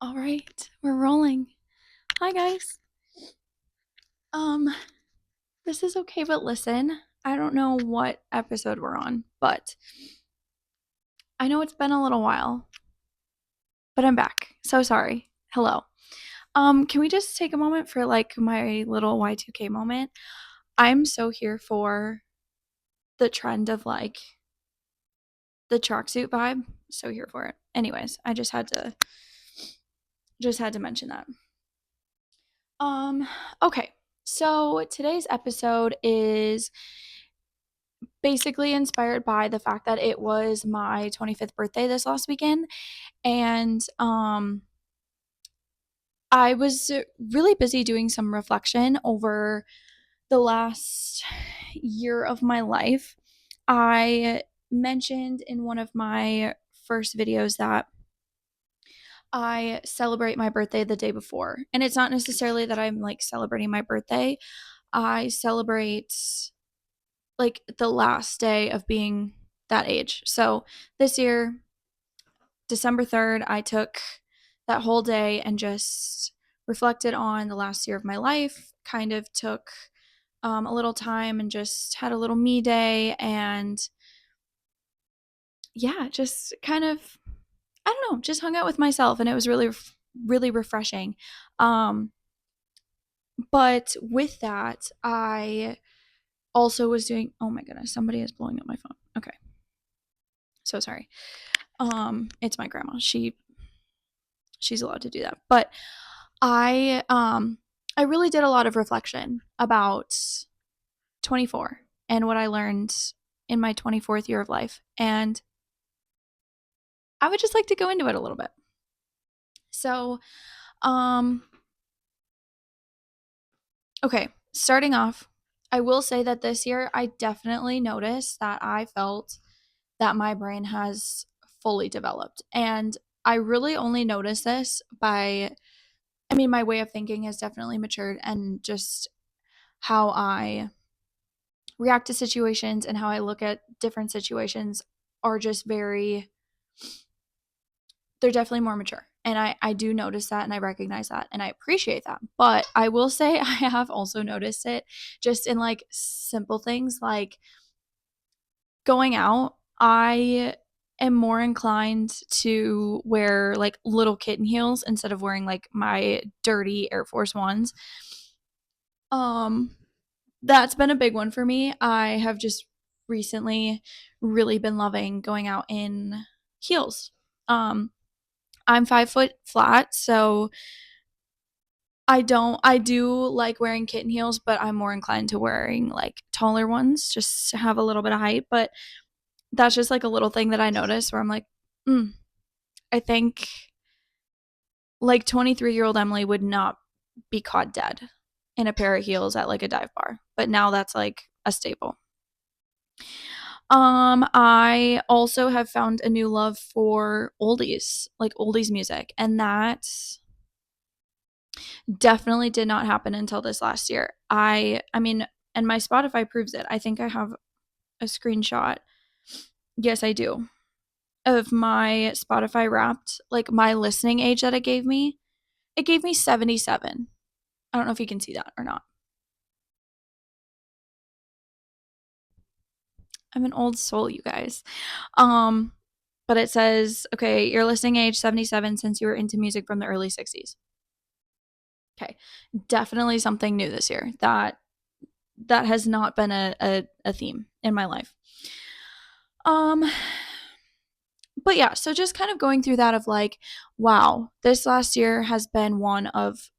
All right, we're rolling. Hi guys. Um, this is okay, but listen, I don't know what episode we're on, but I know it's been a little while, but I'm back. So sorry. Hello. Can we just take a moment for like my little Y2K moment? I'm so here for the trend of like the tracksuit vibe. So here for it. Anyways, I just had to mention that. Um, okay. So today's episode is basically inspired by the fact that it was my 25th birthday this last weekend, and I was really busy doing some reflection over the last year of my life. I mentioned in one of my first videos that I celebrate my birthday the day before. And it's not necessarily that I'm like celebrating my birthday. I celebrate like the last day of being that age. So this year, December 3rd, I took that whole day and just reflected on the last year of my life, kind of took a little time and just had a little me day. And yeah, just kind of, I don't know, just hung out with myself. And it was really, really refreshing. Um, but with that, I also was doing, oh my goodness, somebody is blowing up my phone. Okay. So sorry. It's my grandma. She's allowed to do that. But I really did a lot of reflection about 24 and what I learned in my 24th year of life. And I would just like to go into it a little bit. So, um okay, starting off, I will say that this year I definitely noticed that I felt that my brain has fully developed. And I really only noticed this by, I mean, my way of thinking has definitely matured, and just how I react to situations and how I look at different situations are just very, they're definitely more mature. And I do notice that and I recognize that and I appreciate that. But I will say I have also noticed it just in like simple things like going out. I am more inclined to wear like little kitten heels instead of wearing like my dirty Air Force Ones. Um, that's been a big one for me. I have just recently really been loving going out in heels. Um, I'm 5 foot flat, so I do like wearing kitten heels, but I'm more inclined to wearing like taller ones just to have a little bit of height. But that's just like a little thing that I noticed where I'm like, I think like 23-year-old Emily would not be caught dead in a pair of heels at like a dive bar. But now that's like a staple. I also have found a new love for oldies, like oldies music, and that definitely did not happen until this last year. I mean, and my Spotify proves it. I think I have a screenshot. Yes, I do. Of my Spotify Wrapped, like my listening age that it gave me. It gave me 77. I don't know if you can see that or not. I'm an old soul, you guys. Um, but it says, okay, your listening age 77 since you were into music from the early 60s. Okay. Definitely something new this year. That has not been a theme in my life. Um but yeah, so just kind of going through that of like, wow, this last year has been one of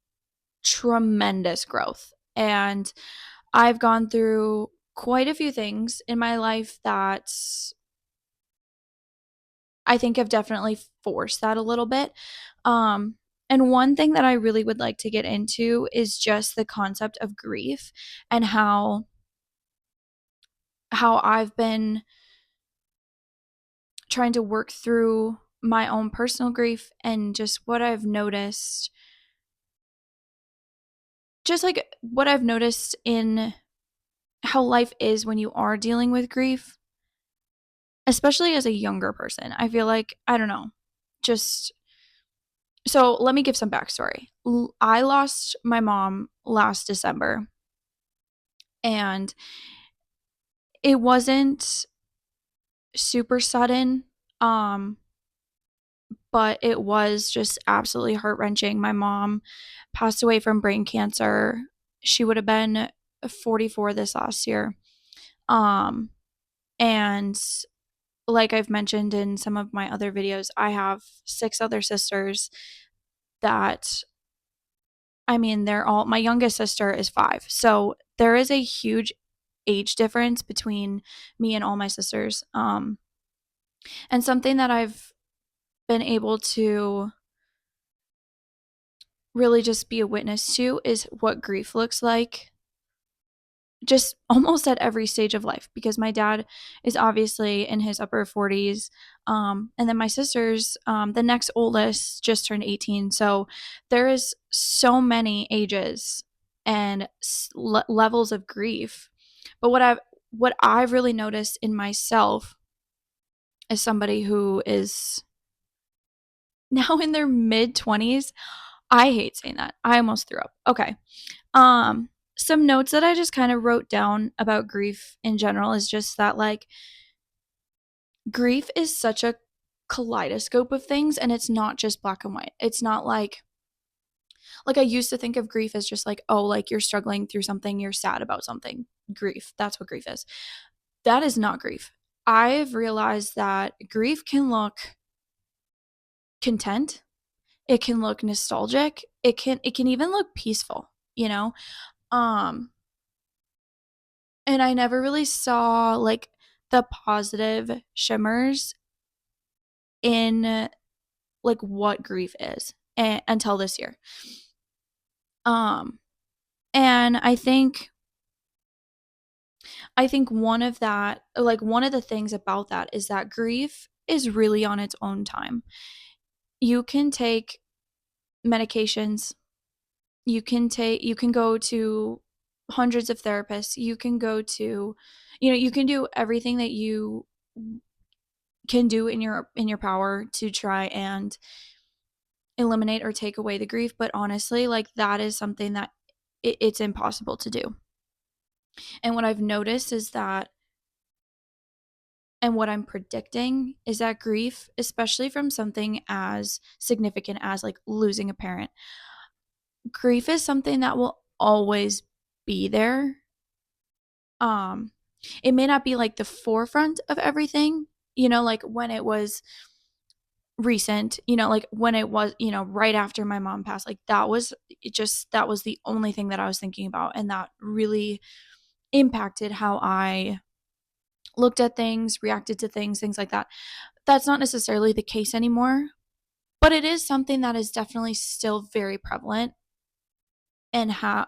tremendous growth. And I've gone through quite a few things in my life that I think have definitely forced that a little bit. Um, and one thing that I really would like to get into is just the concept of grief and how I've been trying to work through my own personal grief and just what I've noticed, just like what I've noticed in how life is when you are dealing with grief, especially as a younger person. I feel like, I don't know, just So let me give some backstory. I lost my mom last December, and it wasn't super sudden, um, but it was just absolutely heart-wrenching. My mom passed away from brain cancer. She would have been 44 this last year. Um, and like I've mentioned in some of my other videos, I have 6 other sisters that, I mean, they're all, my youngest sister is 5. So there is a huge age difference between me and all my sisters. And something that I've been able to really just be a witness to is what grief looks like, just almost at every stage of life, because my dad is obviously in his upper 40s. And then my sisters, the next oldest just turned 18. So there is so many ages and levels of grief. But what I've really noticed in myself as somebody who is now in their mid 20s, I hate saying that. I almost threw up. Okay. Um, some notes that I just kind of wrote down about grief in general is just that, like, grief is such a kaleidoscope of things, and it's not just black and white. It's not like I used to think of grief as just like, oh, like you're struggling through something, you're sad about something. Grief. That's what grief is. That is not grief. I've realized that grief can look content. It can look nostalgic. It can even look peaceful, you know? Um and I never really saw like the positive shimmers in like what grief is until this year. Um and I think one of the things about that is that grief is really on its own time. You can take medications, you can go to hundreds of therapists, you can go to, you can do everything that you can do in your power to try and eliminate or take away the grief, but honestly, like that is something that it's impossible to do. And what I've noticed is that, and what I'm predicting is that grief, especially from something as significant as like losing a parent, grief is something that will always be there. um it may not be like the forefront of everything, like when it was recent, like when it was, right after my mom passed, like that was the only thing that I was thinking about, and that really impacted how I looked at things, reacted to things, things like that. That's not necessarily the case anymore, but it is something that is definitely still very prevalent in how,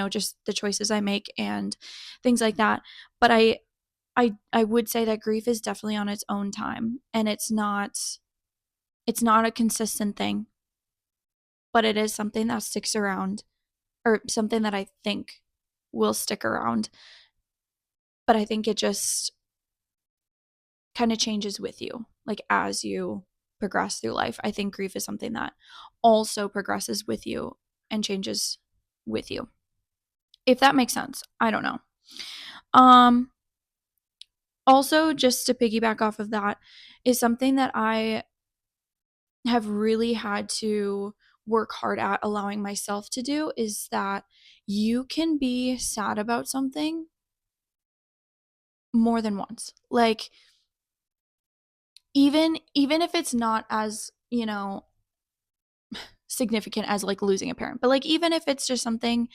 just the choices I make and things like that. But I would say that grief is definitely on its own time, and it's not a consistent thing, but it is something that sticks around, or something that I think will stick around. But I think it just kind of changes with you, like as you progress through life. I think grief is something that also progresses with you and changes with you. If that makes sense. I don't know. Um Also, just to piggyback off of that, is something that I have really had to work hard at allowing myself to do, is that you can be sad about something more than once. Like, even if it's not as, significant as like losing a parent, but like even if it's just something,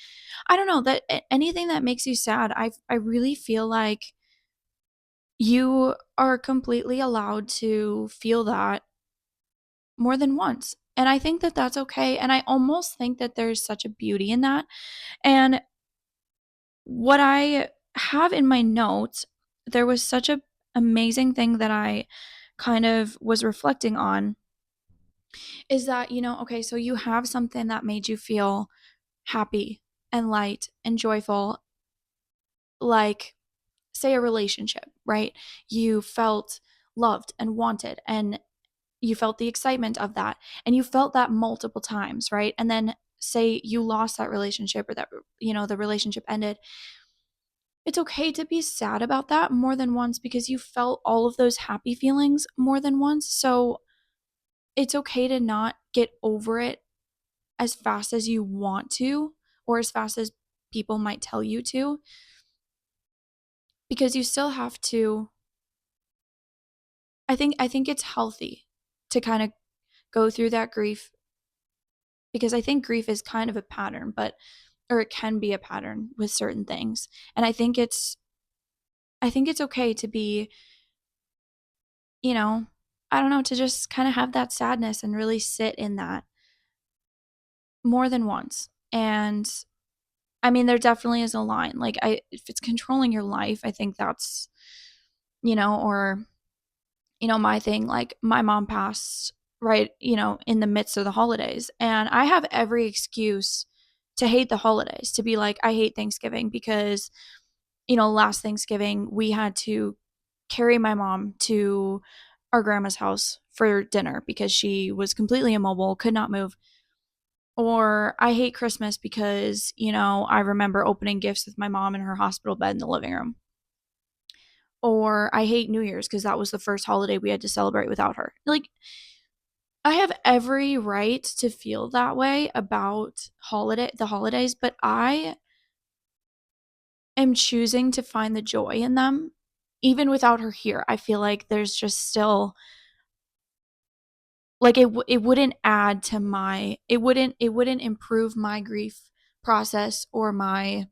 I don't know, that anything that makes you sad, I really feel like you are completely allowed to feel that more than once. And I think that that's okay. And I almost think that there's such a beauty in that. And what I have in my notes, there was such a amazing thing that I kind of was reflecting on, is that, okay, so you have something that made you feel happy and light and joyful, like, say, a relationship, right? You felt loved and wanted, and you felt the excitement of that, and you felt that multiple times, right? And then say you lost that relationship, or that, the relationship ended. It's okay to be sad about that more than once, because you felt all of those happy feelings more than once. So it's okay to not get over it as fast as you want to, or as fast as people might tell you to, because you still have to. I think it's healthy to kind of go through that grief, because I think grief is kind of a pattern, but or it can be a pattern with certain things. And I think it's okay to be, you know, I don't know, to just kind of have that sadness and really sit in that more than once. And I mean, there definitely is a line. Like, if it's controlling your life, I think that's, or, my thing, like my mom passed right, in the midst of the holidays. And I have every excuse to hate the holidays, to be like, I hate Thanksgiving because, last Thanksgiving we had to carry my mom to our grandma's house for dinner because she was completely immobile, could not move. Or I hate Christmas because, I remember opening gifts with my mom in her hospital bed in the living room. Or I hate New Year's because that was the first holiday we had to celebrate without her. Like, I have every right to feel that way about the holidays, but I am choosing to find the joy in them even without her here. I feel like there's just still, like, it wouldn't add to my, it wouldn't improve my grief process, or my,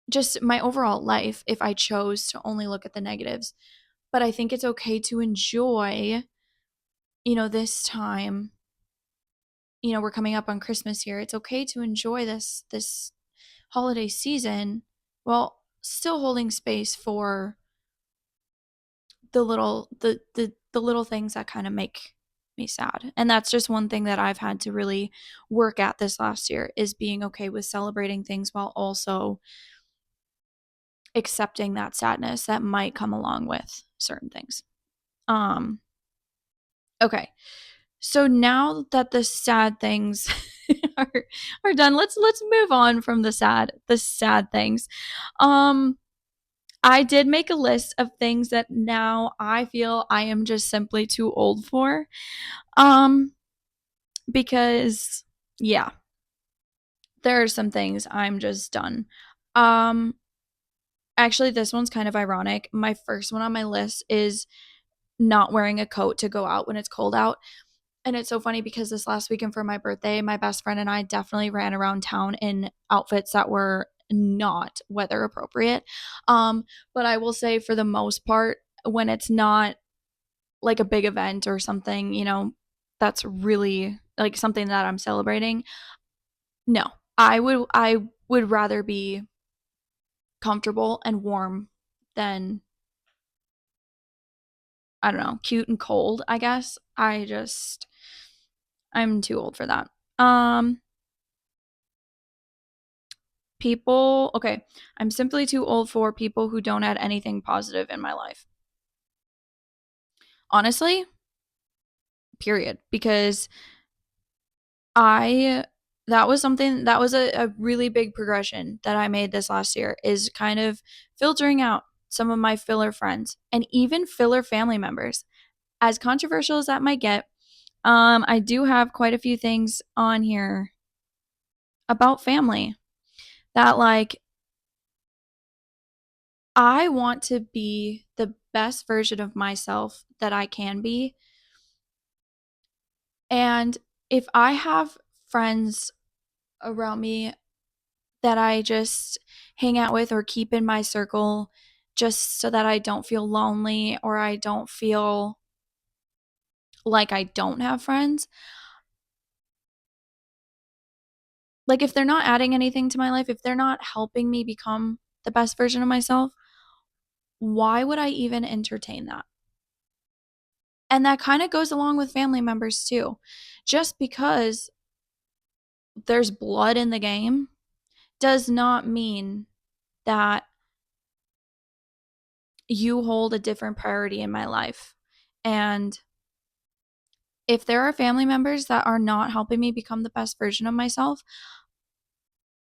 just my overall life, if I chose to only look at the negatives. But I think it's okay to enjoy, this time. We're coming up on Christmas here. It's okay to enjoy this holiday season while still holding space for the little things that kind of make me sad. And that's just one thing that I've had to really work at this last year, is being okay with celebrating things while also accepting that sadness that might come along with certain things. Um okay. So now that the sad things are are done, let's move on from the sad things. Um I did make a list of things that now I feel I am just simply too old for. Um because yeah, there are some things I'm just done. Um Actually, this one's kind of ironic. My first one on my list is not wearing a coat to go out when it's cold out. And it's so funny because this last weekend for my birthday, my best friend and I definitely ran around town in outfits that were not weather appropriate. But I will say, for the most part, when it's not like a big event or something, that's really like something that I'm celebrating. No, I would rather be comfortable and warm than, I don't know, cute and cold, I guess. I'm too old for that. Um People, okay, I'm simply too old for people who don't add anything positive in my life. Honestly, period. Because I that was something that was a really big progression that I made this last year, is kind of filtering out some of my filler friends and even filler family members. As controversial as that might get, I do have quite a few things on here about family that, like, I want to be the best version of myself that I can be. And if I have friends around me that I just hang out with or keep in my circle just so that I don't feel lonely, or I don't feel like I don't have friends, like, if they're not adding anything to my life, if they're not helping me become the best version of myself, why would I even entertain that? And that kind of goes along with family members too. Just because there's blood in the game does not mean that you hold a different priority in my life. And if there are family members that are not helping me become the best version of myself,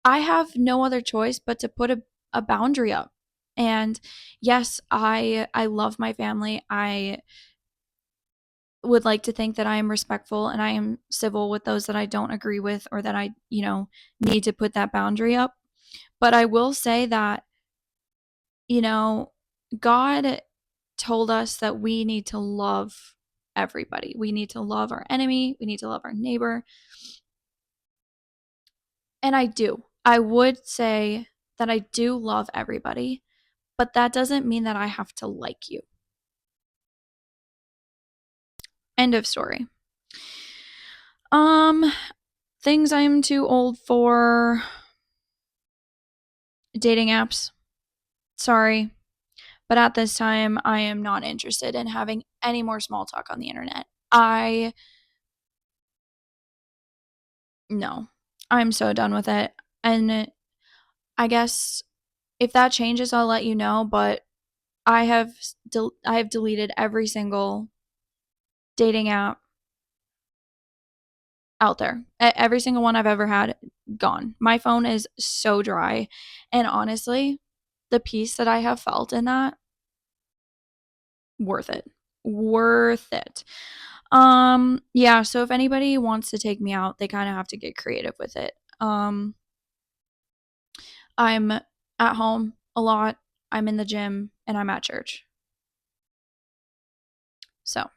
I have no other choice but to put a boundary up. And yes, I love my family. I would like to think that I am respectful and I am civil with those that I don't agree with or that I need to put that boundary up. But I will say that, you know, God told us that we need to love everybody. We need to love our enemy. We need to love our neighbor. And I do. I would say that I do love everybody, but that doesn't mean that I have to like you. End of story. Um, Things I'm too old for. Dating apps. Sorry. But at this time, I am not interested in having any more small talk on the internet. No. I'm so done with it. And I guess if that changes, I'll let you know, but I have deleted every single dating app out there. Every single one I've ever had, gone. My phone is so dry. And honestly, the peace that I have felt in that, worth it. Worth it. Yeah, so if anybody wants to take me out, they kind of have to get creative with it. I'm at home a lot. I'm in the gym and I'm at church. So,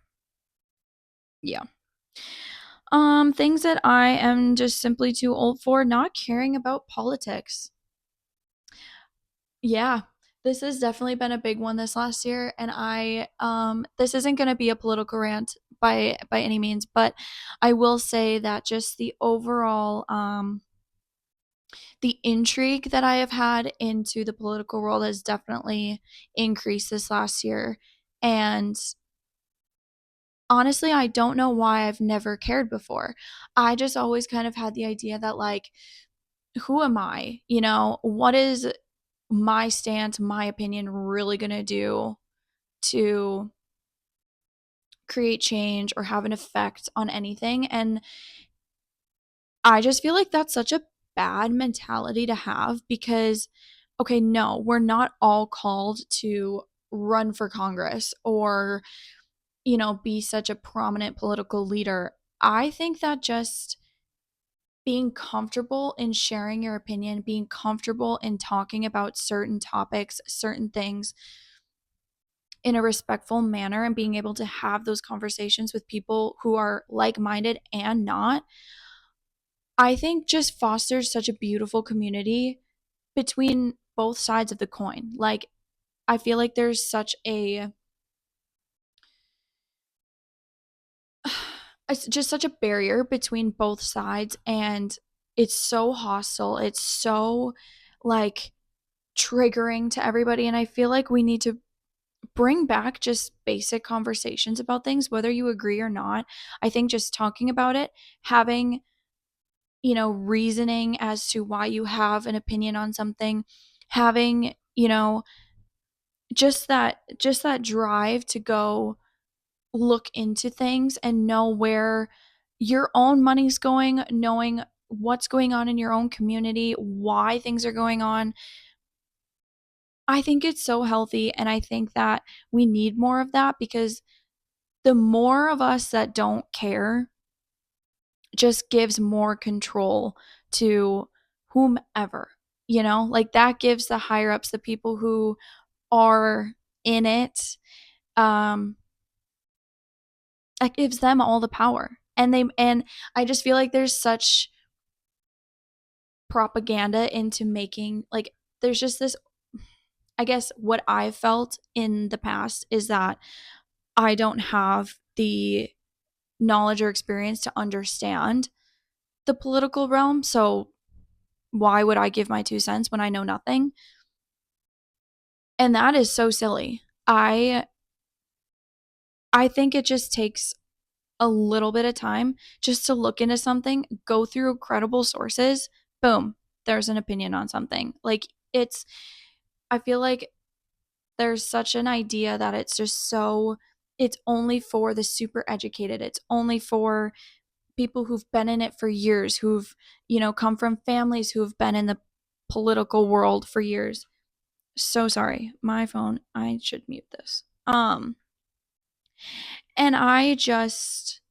yeah. Things that I am just simply too old for, not caring about politics. Yeah. This has definitely been a big one this last year, and this isn't going to be a political rant by any means, but I will say that just the overall the intrigue that I have had into the political world has definitely increased this last year. And honestly, I don't know why I've never cared before. I just always kind of had the idea that, like, who am I? What is my stance, my opinion really going to do to create change or have an effect on anything? And I just feel like that's such a bad mentality to have because, okay, no, we're not all called to run for Congress or, be such a prominent political leader. I think that just being comfortable in sharing your opinion, being comfortable in talking about certain topics, certain things in a respectful manner, and being able to have those conversations with people who are like minded and not, I think just fosters such a beautiful community between both sides of the coin. Like, I feel like there's such a it's just such a barrier between both sides, and it's so hostile. It's so, like, triggering to everybody, and I feel like we need to bring back just basic conversations about things whether you agree or not. I think just talking about it, having, reasoning as to why you have an opinion on something, having, just that drive to go look into things and know where your own money's going, knowing what's going on in your own community, why things are going on. I think it's so healthy, and I think that we need more of that because the more of us that don't care just gives more control to whomever, like that gives the higher ups, the people who are in it, um, that gives them all the power. And I just feel like there's such propaganda into making, like, there's just this, I guess what I've felt in the past is that I don't have the knowledge or experience to understand the political realm. So why would I give my 2 cents when I know nothing? And that is so silly. I think it just takes a little bit of time just to look into something, go through credible sources, boom, there's an opinion on something. Like, I feel like there's such an idea that it's just so it's only for the super educated. It's only for people who've been in it for years, who've, come from families who have been in the political world for years. So sorry. My phone. I should mute this. And I just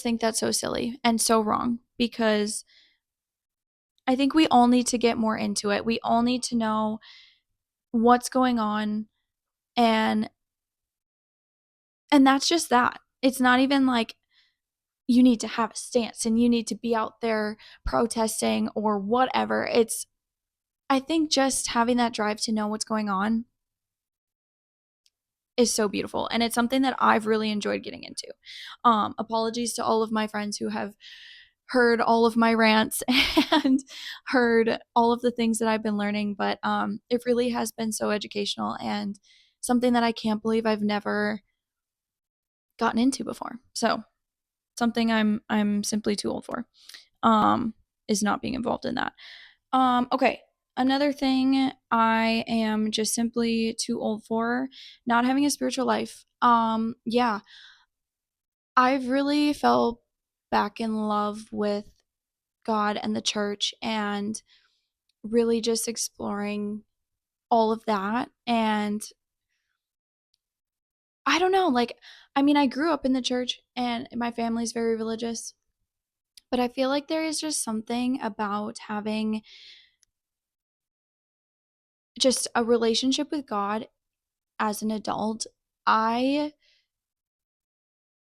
think that's so silly and so wrong because I think we all need to get more into it. We all need to know what's going on, and that's just that. It's not even like you need to have a stance and you need to be out there protesting or whatever. It's I think just having that drive to know what's going on is so beautiful, and it's something that I've really enjoyed getting into. Apologies to all of my friends who have heard all of my rants and heard all of the things that I've been learning, but it really has been so educational and something that I can't believe I've never gotten into before. So something I'm simply too old for. Is not being involved in that. Okay. Another thing I am just simply too old for, not having a spiritual life. Yeah, I've really fell back in love with God and the church and really just exploring all of that. And I don't know, like, I mean, I grew up in the church and my family's very religious, but I feel like there is just something about having just a relationship with God as an adult. I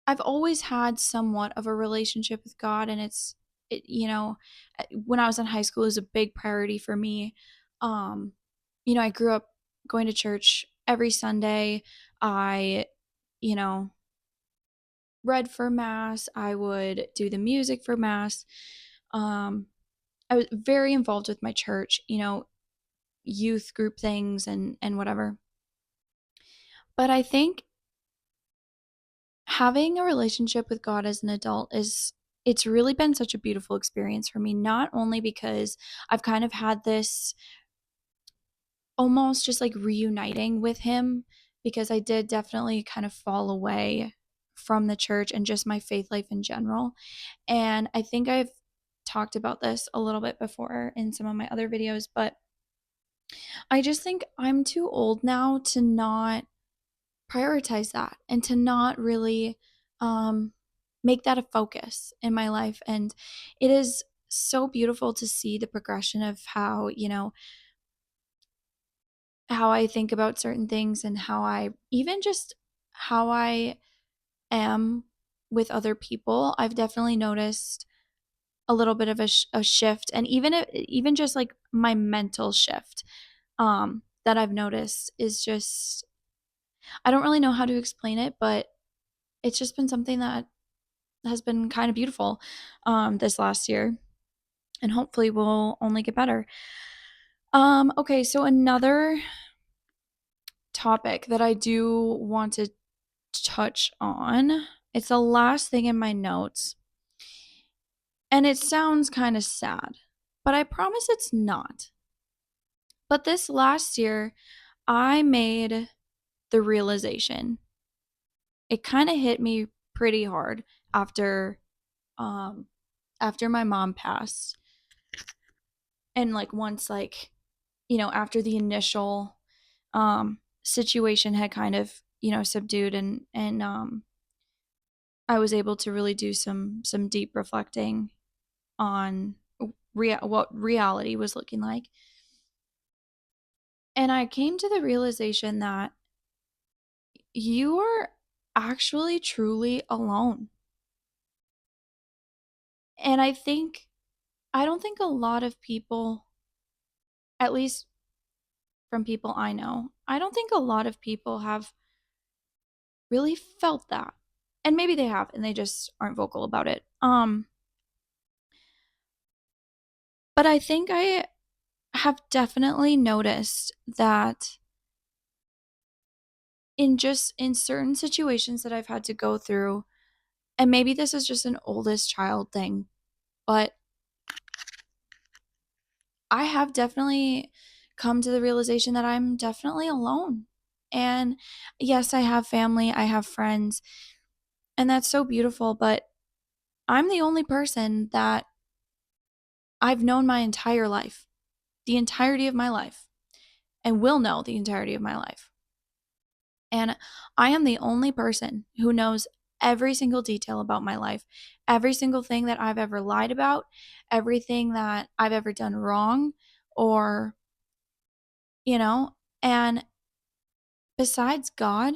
I've always had somewhat of a relationship with God, and when I was in high school, it was a big priority for me. Um, I grew up going to church every Sunday. I, you know, read for mass. I would do the music for mass. Um, I was very involved with my church, youth group things and whatever. But I think having a relationship with God as an adult it's really been such a beautiful experience for me, not only because I've kind of had this almost just like reuniting with him, because I did definitely kind of fall away from the church and just my faith life in general. And I think I've talked about this a little bit before in some of my other videos, but I just think I'm too old now to not prioritize that and to not really um, make that a focus in my life. And it is so beautiful to see the progression of how I think about certain things and how I even just how I am with other people. I've definitely noticed a little bit of a shift, and even just like my mental shift that I've noticed is just I don't really know how to explain it, but it's just been something that has been kind of beautiful this last year, and hopefully will only get better. Okay, so another topic that I do want to touch on, it's the last thing in my notes, and it sounds kind of sad, but I promise it's not. But this last year, I made the realization. It kind of hit me pretty hard after um after my mom passed, and like once like after the initial situation had kind of subdued, and I was able to really do some deep reflecting on what reality was looking like, and I came to the realization that you are actually truly alone. And I don't think a lot of people, at least from people I know, I don't think a lot of people have really felt that. And maybe they have and they just aren't vocal about it. But I think I have definitely noticed that in certain situations that I've had to go through, and maybe this is just an oldest child thing, but I have definitely come to the realization that I'm definitely alone. And yes, I have family, I have friends, and that's so beautiful, but I'm the only person that I've known my entire life, the entirety of my life, and will know the entirety of my life. And I am the only person who knows every single detail about my life, every single thing that I've ever lied about, everything that I've ever done wrong, or, you know, and besides God,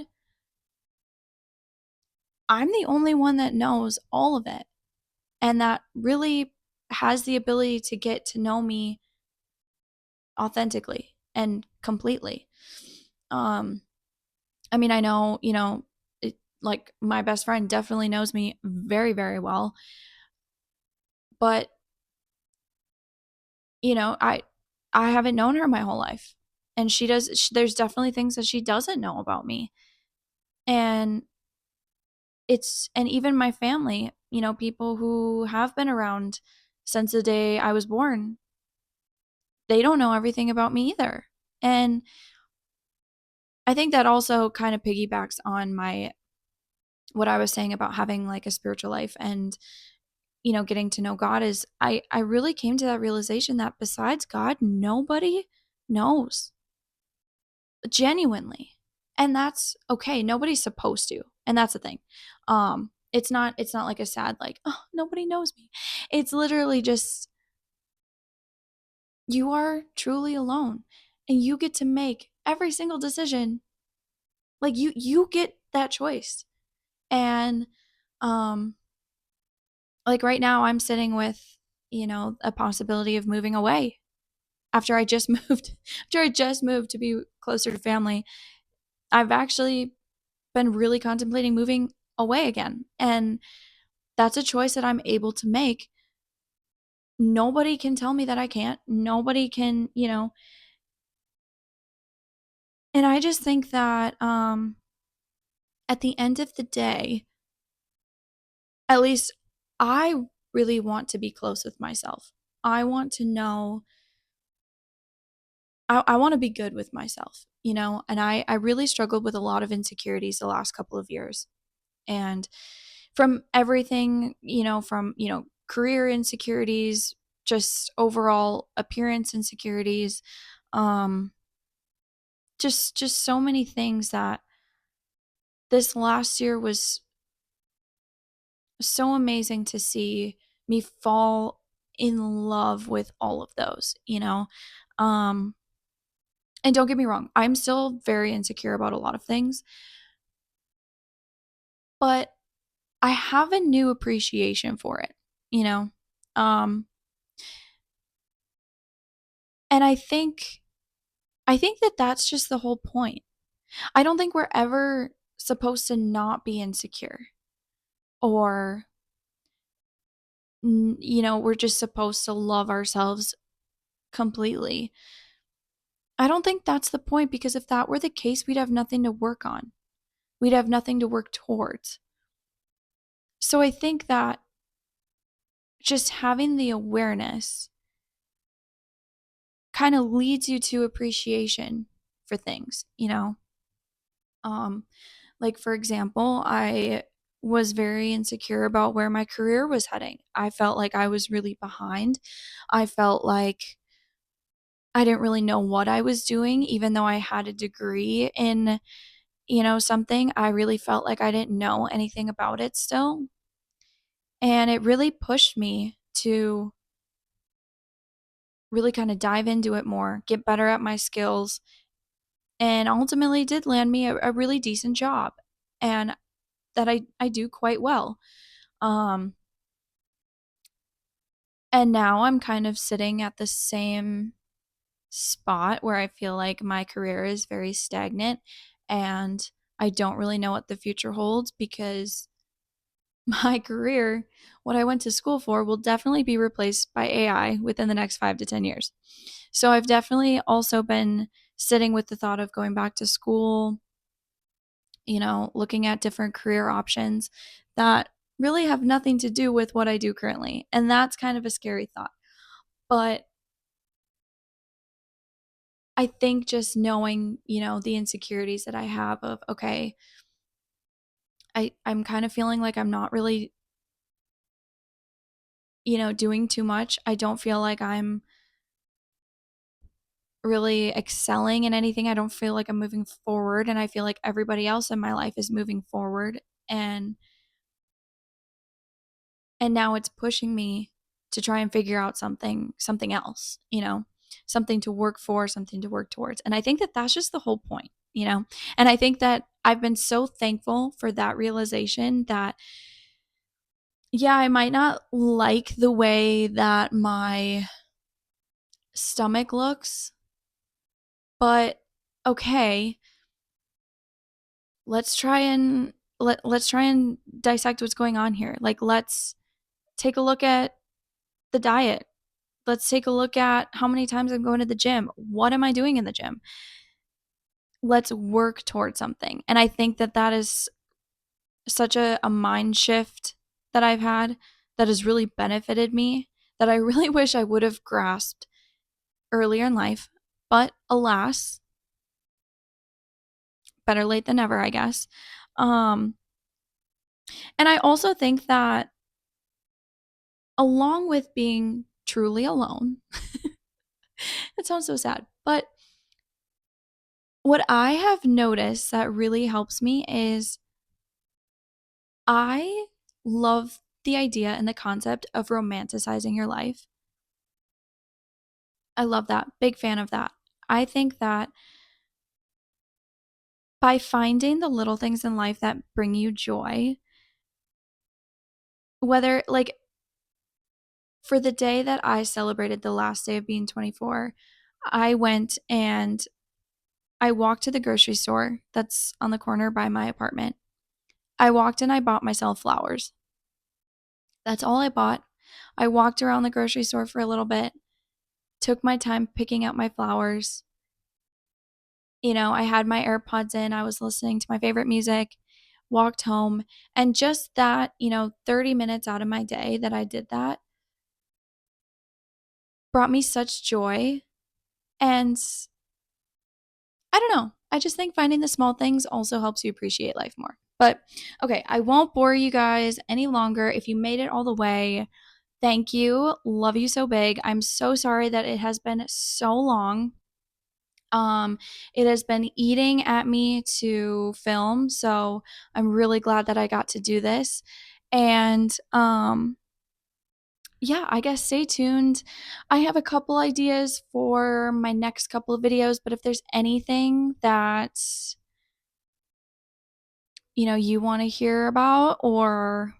I'm the only one that knows all of it and that really has the ability to get to know me authentically and completely. Um, I mean, I know, like my best friend definitely knows me very, very well, but I haven't known her my whole life. And there's definitely things that she doesn't know about me. And and even my family, people who have been around since the day I was born, they don't know everything about me either. And I think that also kind of piggybacks on what I was saying about having like a spiritual life and getting to know God is I really came to that realization that besides God, nobody knows genuinely. And that's okay. Nobody's supposed to. And that's the thing. It's not like a sad like, oh, nobody knows me. It's literally just you are truly alone and you get to make every single decision. Like you get that choice. And um like right now I'm sitting with, a possibility of moving away after I just moved after I just moved to be closer to family. I've actually been really contemplating moving away again. And that's a choice that I'm able to make. Nobody can tell me that I can't. Nobody can, and I just think that at the end of the day, at least I really want to be close with myself. I want to know I want to be good with myself, and I really struggled with a lot of insecurities the last couple of years. And from everything, from, career insecurities, just overall appearance insecurities, um, just so many things that this last year was so amazing to see me fall in love with all of those. Um, and don't get me wrong, I'm still very insecure about a lot of things, but I have a new appreciation for it, you know? Um, and I think that that's just the whole point. I don't think we're ever supposed to not be insecure or, we're just supposed to love ourselves completely. I don't think that's the point because if that were the case, we'd have nothing to work on. We'd have nothing to work towards. So I think that just having the awareness kind of leads you to appreciation for things. Um, like, for example, I was very insecure about where my career was heading. I felt like I was really behind. I felt like I didn't really know what I was doing, even though I had a degree in, something. I really felt like I didn't know anything about it still. And it really pushed me to really kind of dive into it more, get better at my skills, and ultimately did land me a really decent job and that I do quite well. Um, and now I'm kind of sitting at the same spot where I feel like my career is very stagnant and I don't really know what the future holds because my career, what I went to school for, will definitely be replaced by AI within the next 5 to 10 years. So I've definitely also been sitting with the thought of going back to school, looking at different career options that really have nothing to do with what I do currently. And that's kind of a scary thought. But I think just knowing, the insecurities that I have of, okay, I'm kind of feeling like I'm not really, doing too much. I don't feel like I'm really excelling in anything. I don't feel like I'm moving forward, and I feel like everybody else in my life is moving forward, and now it's pushing me to try and figure out something else, something to work for, something to work towards. And I think that that's just the whole point. And I think that I've been so thankful for that realization that, yeah, I might not like the way that my stomach looks, but okay, let's try and let's try and dissect what's going on here. Like, let's take a look at the diet. Let's take a look at how many times I'm going to the gym. What am I doing in the gym? Let's work towards something. And I think that that is such a mind shift that I've had that has really benefited me, that I really wish I would have grasped earlier in life. But alas, better late than never, I guess. Um, and I also think that along with being truly alone, it sounds so sad, but what I have noticed that really helps me is I love the idea and the concept of romanticizing your life. I love that. Big fan of that. I think that by finding the little things in life that bring you joy, whether like for the day that I celebrated the last day of being 24, I went and I walked to the grocery store that's on the corner by my apartment. I walked and I bought myself flowers. That's all I bought. I walked around the grocery store for a little bit, took my time picking out my flowers. I had my AirPods in, I was listening to my favorite music, walked home, and just that, 30 minutes out of my day that I did that brought me such joy. And I don't know. I just think finding the small things also helps you appreciate life more. But okay, I won't bore you guys any longer. If you made it all the way, thank you. Love you so big. I'm so sorry that it has been so long. It has been eating at me to film, so I'm really glad that I got to do this. And yeah, I guess stay tuned. I have a couple ideas for my next couple of videos, but if there's anything that you want to hear about, or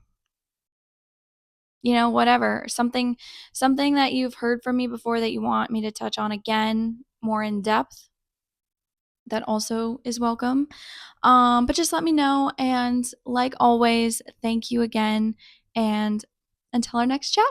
whatever, something that you've heard from me before that you want me to touch on again more in depth, that also is welcome. But just let me know. And like always, thank you again. And until our next chat.